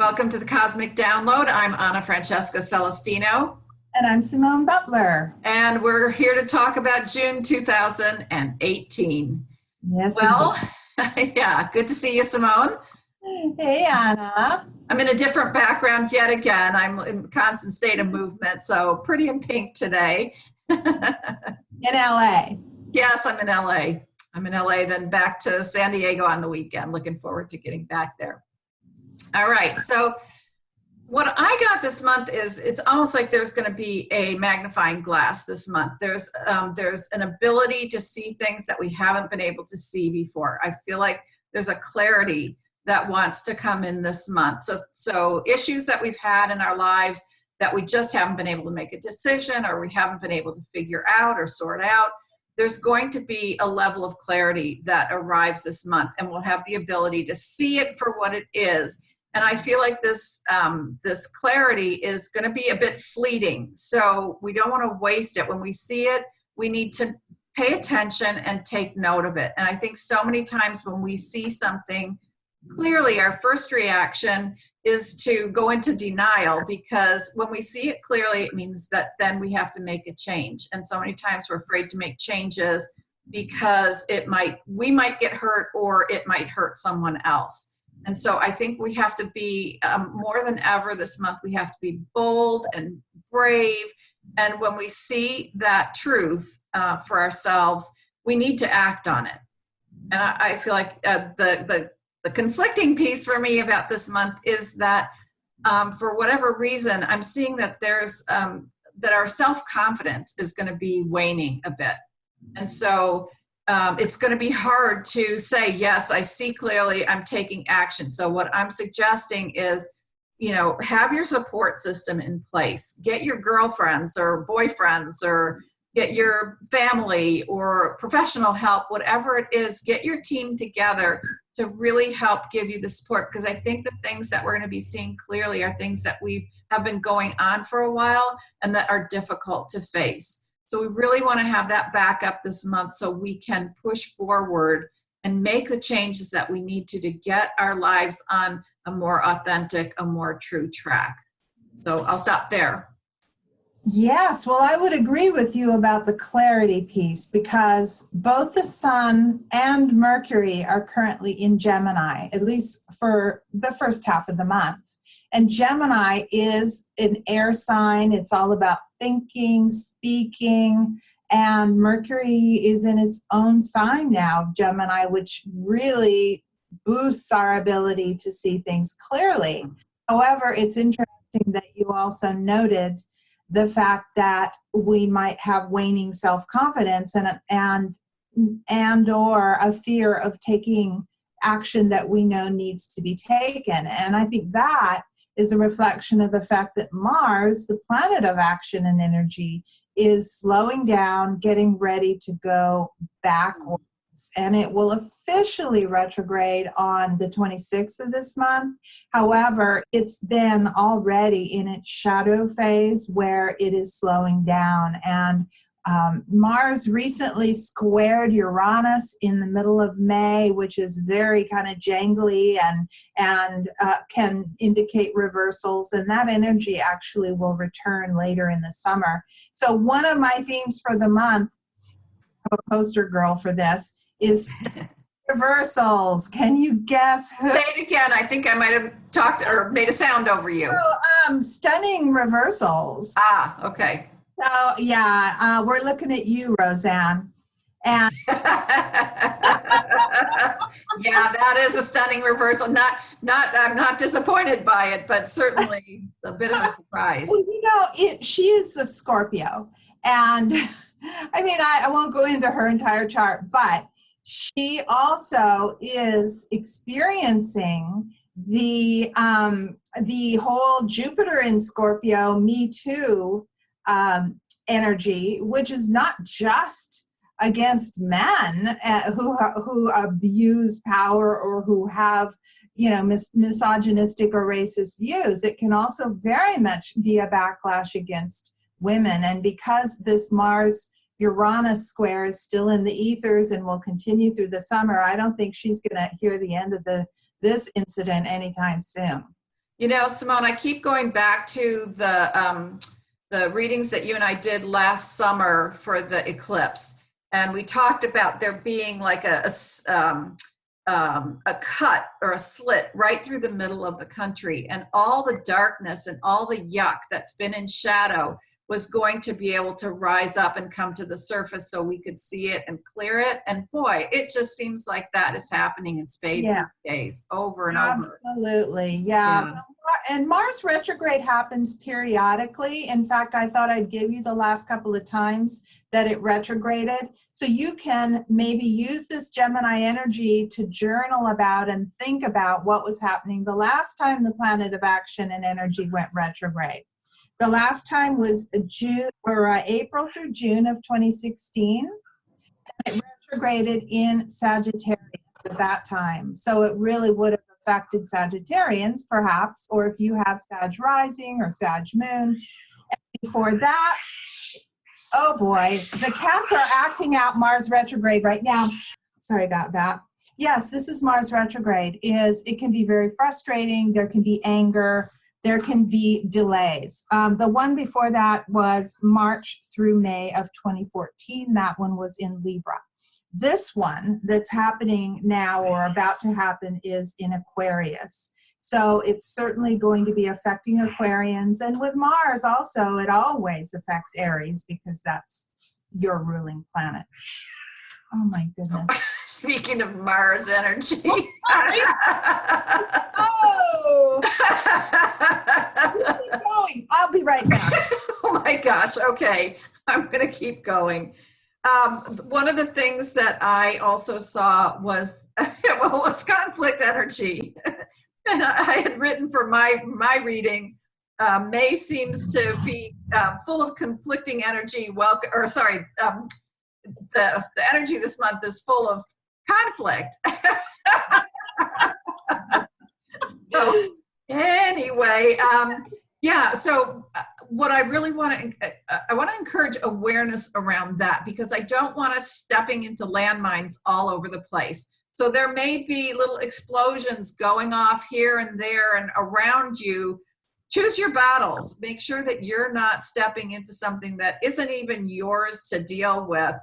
Welcome to the Cosmic Download. I'm Anna Francesca Celestino. And I'm Simone Butler. And we're here to talk about June 2018. Yes. Well, yeah, good to see you, Simone. Hey, Anna. I'm in a different background yet again. I'm in constant state of movement, so pretty in pink today. In LA. Yes, I'm in LA. I'm in LA, then back to San Diego on the weekend. Looking forward to getting back there. All right, so what I got this month is it's almost like there's going to be a magnifying glass this month. There's an ability to see things that we haven't been able to see before. I feel like there's a clarity that wants to come in this month. So issues that we've had in our lives that we just haven't been able to make a decision or we haven't been able to figure out or sort out, there's going to be a level of clarity that arrives this month, and we'll have the ability to see it for what it is. And I feel like this clarity is going to be a bit fleeting. So we don't want to waste it. When we see it, we need to pay attention and take note of it. And I think so many times when we see something clearly, our first reaction is to go into denial, because when we see it clearly, it means that then we have to make a change. And so many times we're afraid to make changes because we might get hurt, or it might hurt someone else. And so I think we have to be, more than ever this month, we have to be bold and brave. And when we see that truth for ourselves, we need to act on it. And I feel like the conflicting piece for me about this month is that for whatever reason, I'm seeing that that our self-confidence is going to be waning a bit. And so it's going to be hard to say, yes, I see clearly, I'm taking action. So what I'm suggesting is, have your support system in place. Get your girlfriends or boyfriends, or get your family or professional help, whatever it is, get your team together to really help give you the support. Because I think the things that we're going to be seeing clearly are things that we have been going on for a while and that are difficult to face. So we really want to have that backup this month so we can push forward and make the changes that we need to get our lives on a more authentic, a more true track. So I'll stop there. Yes, well, I would agree with you about the clarity piece, because both the Sun and Mercury are currently in Gemini, at least for the first half of the month. And Gemini is an air sign. It's all about thinking, speaking, and Mercury is in its own sign now, Gemini, which really boosts our ability to see things clearly. However, it's interesting that you also noted the fact that we might have waning self-confidence and or a fear of taking action that we know needs to be taken. And I think that is a reflection of the fact that Mars, the planet of action and energy, is slowing down, getting ready to go backwards. And it will officially retrograde on the 26th of this month. However, it's been already in its shadow phase where it is slowing down. And Mars recently squared Uranus in the middle of May, which is very kind of jangly and can indicate reversals. And that energy actually will return later in the summer. So one of my themes for the month, I'm a poster girl for this, is reversals. Can you guess who? Say it again. I think I might have talked or made a sound over you. Stunning reversals. Ah, okay. So yeah, we're looking at you, Roseanne. And yeah, that is a stunning reversal. I'm not disappointed by it, but certainly a bit of a surprise. Well, she is a Scorpio, and I mean, I won't go into her entire chart, but she also is experiencing the whole Jupiter in Scorpio, Me Too energy, which is not just against men who abuse power or who have misogynistic or racist views. It can also very much be a backlash against women. And because this Mars Uranus square is still in the ethers and will continue through the summer, I don't think she's going to hear the end of this incident anytime soon. You know, Simone, I keep going back to the readings that you and I did last summer for the eclipse. And we talked about there being like a cut or a slit right through the middle of the country. And all the darkness and all the yuck that's been in shadow was going to be able to rise up and come to the surface so we could see it and clear it. And boy, it just seems like that is happening in spades Yes. these days, over and over. Absolutely, yeah. And Mars retrograde happens periodically. In fact, I thought I'd give you the last couple of times that it retrograded. So you can maybe use this Gemini energy to journal about and think about what was happening the last time the planet of action and energy went retrograde. The last time was April through June of 2016. It retrograded in Sagittarius at that time. So it really would have affected Sagittarians, perhaps, or if you have Sag rising or Sag moon. And before that, oh boy, the cats are acting out Mars retrograde right now. Sorry about that. Yes, this is Mars retrograde. It can be very frustrating. There can be anger. There can be delays. The one before that was March through May of 2014. That one was in Libra. This one that's happening now or about to happen is in Aquarius. So it's certainly going to be affecting Aquarians. And with Mars also, it always affects Aries because that's your ruling planet. Oh my goodness. Speaking of Mars energy. Oh! Keep going. I'll be right back. Oh my gosh. Okay. I'm going to keep going. One of the things that I also saw was, was conflict energy. And I had written for my reading, May seems to be full of conflicting energy. The energy this month is full of conflict. So anyway, so what I really want to, I want to encourage awareness around that, because I don't want us stepping into landmines all over the place. So there may be little explosions going off here and there and around you. Choose your battles. Make sure that you're not stepping into something that isn't even yours to deal with.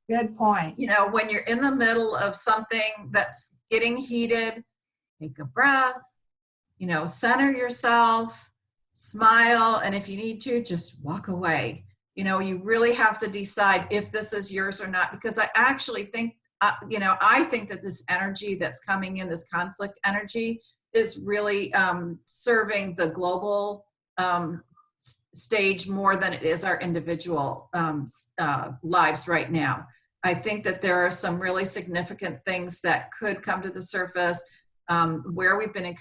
Good point. You know, when you're in the middle of something that's getting heated, take a breath, center yourself, smile, and if you need to, just walk away. You really have to decide if this is yours or not, because I actually think, I think that this energy that's coming in, this conflict energy, is really serving the global stage more than it is our individual lives right now. I think that there are some really significant things that could come to the surface where we've been in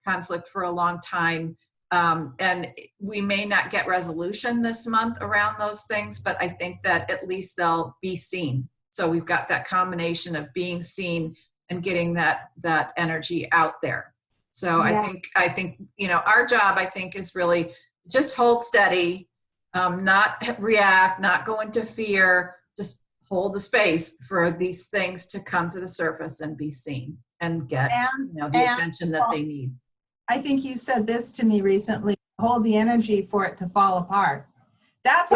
conflict for a long time. And we may not get resolution this month around those things, but I think that at least they'll be seen. So we've got that combination of being seen and getting that energy out there. So yeah. I think our job, I think, is really just hold steady, not react, not go into fear, just hold the space for these things to come to the surface and be seen and get the attention that they need. I think you said this to me recently, hold the energy for it to fall apart. That's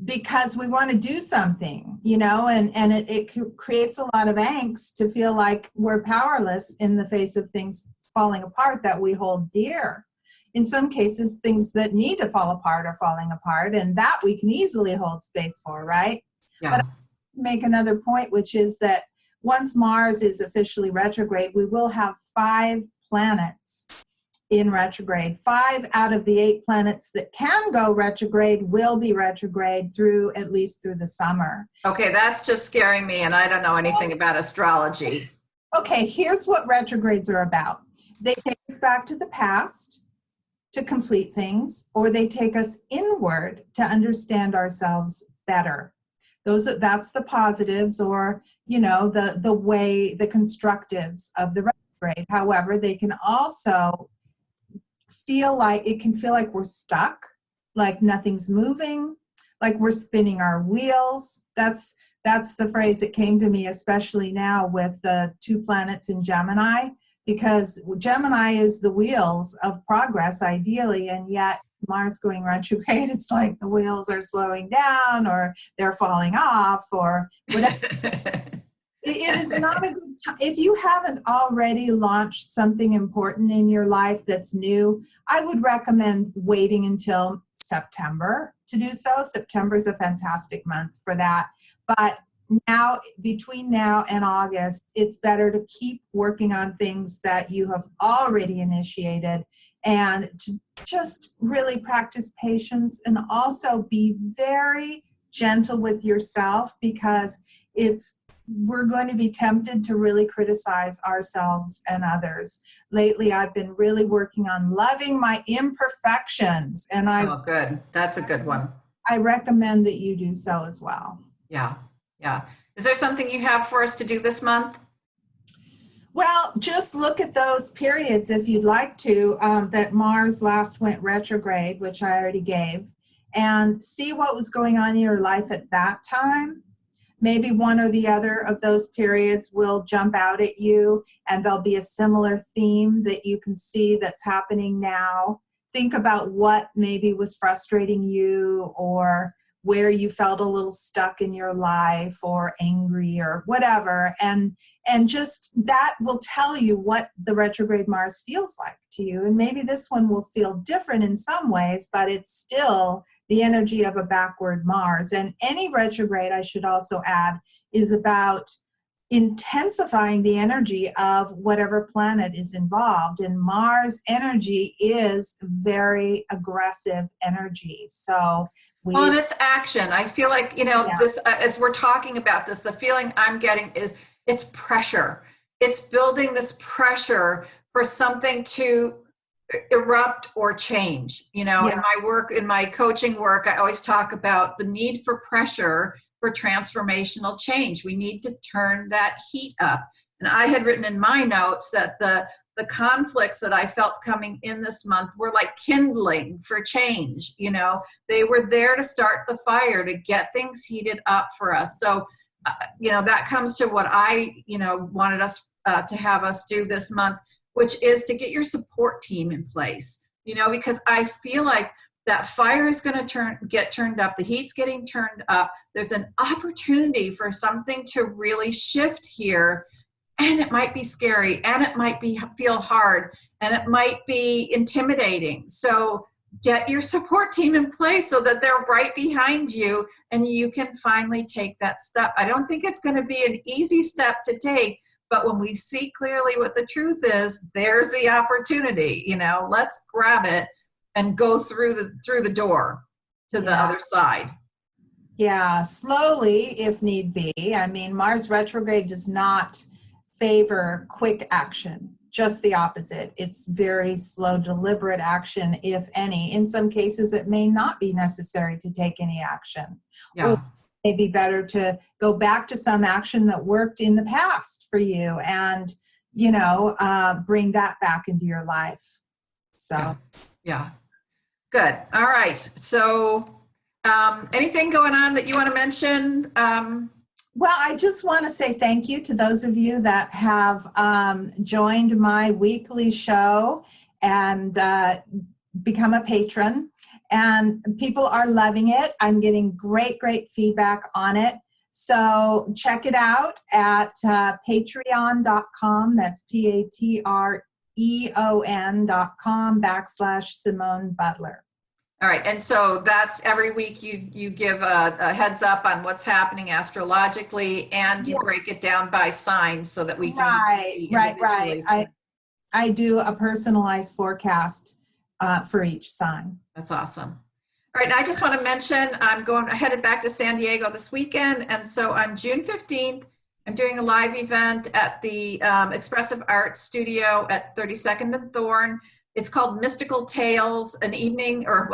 because we want to do something, and it creates a lot of angst to feel like we're powerless in the face of things falling apart that we hold dear. In some cases, things that need to fall apart are falling apart, and that we can easily hold space for, right? Yeah. But I make another point, which is that once Mars is officially retrograde, we will have 5 planets in retrograde. 5 out of the 8 planets that can go retrograde will be retrograde at least through the summer. Okay, that's just scaring me, and I don't know anything about astrology. Okay, here's what retrogrades are about. They take us back to the past to complete things, or they take us inward to understand ourselves better. That's the positives, or the constructives of the retrograde. However, they can also feel like we're stuck, like nothing's moving, like we're spinning our wheels. That's the phrase that came to me, especially now with the 2 planets in Gemini. because Gemini is the wheels of progress ideally, and yet Mars going retrograde, it's like the wheels are slowing down or they're falling off or whatever. It is not a good time. If you haven't already launched something important in your life that's new, I would recommend waiting until September to do so. September is a fantastic month for that. But now, between now and August, it's better to keep working on things that you have already initiated and to just really practice patience and also be very gentle with yourself, because we're going to be tempted to really criticize ourselves and others. Lately, I've been really working on loving my imperfections, and Oh, good. That's a good one. I recommend that you do so as well. Yeah. Yeah. Is there something you have for us to do this month? Well, just look at those periods if you'd like to, that Mars last went retrograde, which I already gave, and see what was going on in your life at that time. Maybe one or the other of those periods will jump out at you, and there'll be a similar theme that you can see that's happening now. Think about what maybe was frustrating you, or where you felt a little stuck in your life or angry or whatever. And just that will tell you what the retrograde Mars feels like to you. And maybe this one will feel different in some ways, but it's still the energy of a backward Mars. And any retrograde, I should also add, is about intensifying the energy of whatever planet is involved. And Mars energy is very aggressive energy. So Well, and it's action. I feel like, Yeah. this, as we're talking about this, the feeling I'm getting is it's pressure. It's building this pressure for something to erupt or change. In my work, in my coaching work, I always talk about the need for pressure for transformational change. We need to turn that heat up. And I had written in my notes that the conflicts that I felt coming in this month were like kindling for change. They were there to start the fire, to get things heated up for us. So, that comes to what I, wanted us to have us do this month, which is to get your support team in place, because I feel like that fire is going to get turned up. The heat's getting turned up. There's an opportunity for something to really shift here. And it might be scary, and it might feel hard, and it might be intimidating. So get your support team in place so that they're right behind you and you can finally take that step. I don't think it's going to be an easy step to take, but when we see clearly what the truth is, there's the opportunity. Let's grab it and go through the door to the other side. Yeah, slowly if need be. I mean, Mars retrograde does not favor quick action, just the opposite. It's very slow, deliberate action, if any. In some cases, it may not be necessary to take any action. Yeah. Or it may be better to go back to some action that worked in the past for you and, bring that back into your life. So. Yeah. Good. All right. So anything going on that you want to mention? Well, I just want to say thank you to those of you that have joined my weekly show and become a patron. And people are loving it. I'm getting great feedback on it. So check it out at patreon.com. That's patreon.com/Simone Butler. All right, and so that's every week you give a heads up on what's happening astrologically, and you break it down by sign so that we can Right. I do a personalized forecast for each sign. That's awesome. All right, I just want to mention I'm headed back to San Diego this weekend, and so on June 15th, I'm doing a live event at the Expressive Arts Studio at 32nd and Thorn. It's called Mystical Tales, an evening, we're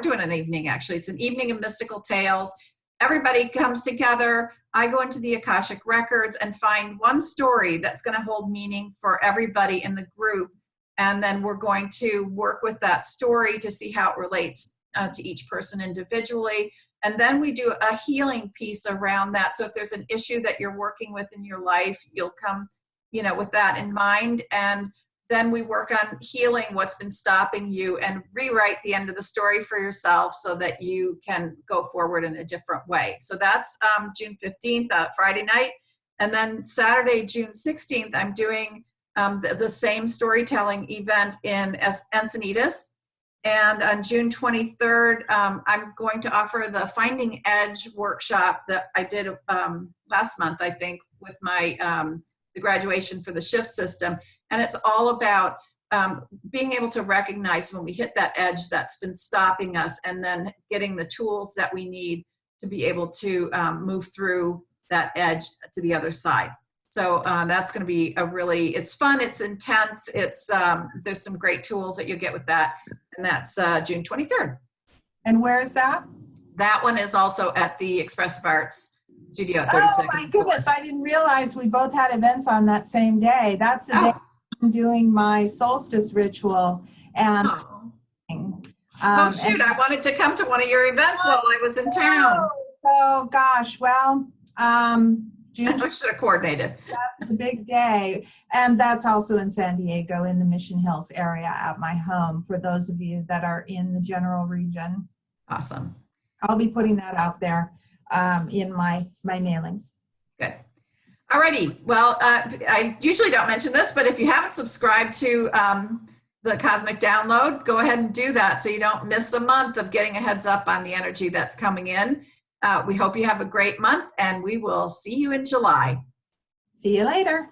doing an evening actually. It's an evening of mystical tales. Everybody comes together. I go into the Akashic Records and find one story that's going to hold meaning for everybody in the group. And then we're going to work with that story to see how it relates to each person individually. And then we do a healing piece around that. So if there's an issue that you're working with in your life, you'll come with that in mind. And then we work on healing what's been stopping you and rewrite the end of the story for yourself so that you can go forward in a different way. So that's June 15th, Friday night. And then Saturday, June 16th, I'm doing the same storytelling event in Encinitas. And on June 23rd, I'm going to offer the Finding Edge workshop that I did last month, I think, with my the graduation for the shift system. And it's all about being able to recognize when we hit that edge that's been stopping us, and then getting the tools that we need to be able to move through that edge to the other side. So that's going to be it's fun, it's intense, it's there's some great tools that you'll get with that. And that's June 23rd. And where is that? That one is also at the Expressive Arts Studio at 32nd. Oh my goodness, I didn't realize we both had events on that same day. That's the day I'm doing my solstice ritual. And shoot, I wanted to come to one of your events while I was in town. Oh gosh, well, June, we should have coordinated. That's the big day. And that's also in San Diego in the Mission Hills area at my home for those of you that are in the general region. Awesome. I'll be putting that out there in my mailings. Good. Alrighty. Well, I usually don't mention this, but if you haven't subscribed to the Cosmic Download, go ahead and do that so you don't miss a month of getting a heads up on the energy that's coming in. We hope you have a great month, and we will see you in July. See you later.